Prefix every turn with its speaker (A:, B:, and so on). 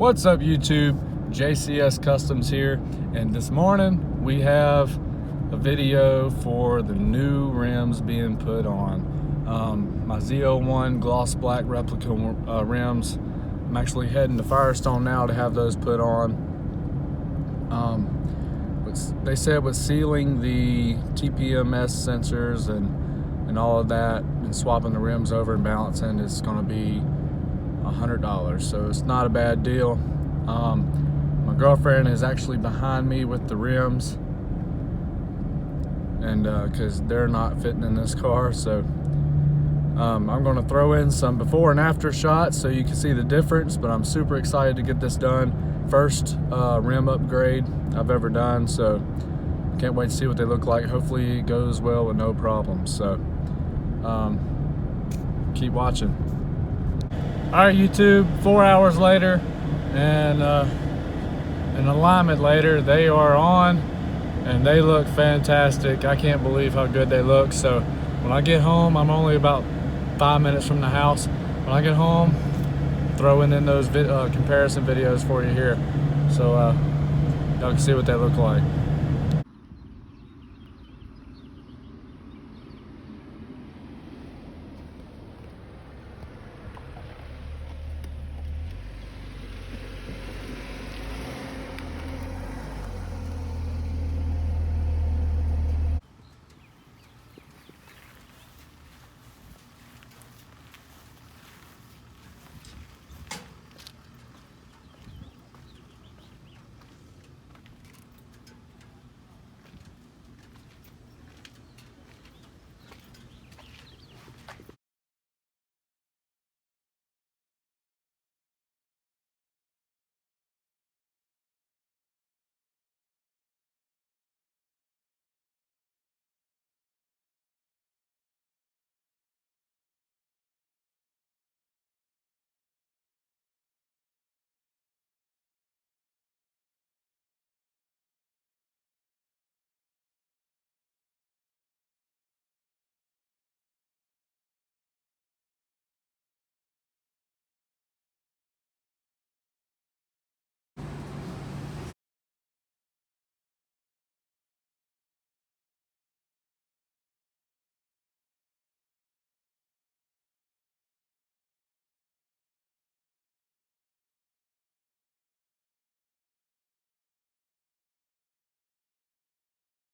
A: What's up YouTube? JCS Customs here, and this morning we have a video for the new rims being put on. My ZL1 gloss black replica rims. I'm actually heading to Firestone now to have those put on. They said with sealing the TPMS sensors and all of that and swapping the rims over and balancing, it's going to be $100, so it's not a bad deal. My girlfriend is actually behind me with the rims, and because they're not fitting in this car, so I'm going to throw in some before and after shots so you can see the difference. But I'm super excited to get this done. First rim upgrade I've ever done, so can't wait to see what they look like. Hopefully it goes well with no problems, so keep watching. Alright YouTube, 4 hours later and an alignment later, they are on and they look fantastic. I can't believe how good they look. So when I get home, I'm only about 5 minutes from the house. When I get home, throwing in those comparison videos for you here, so y'all can see what they look like.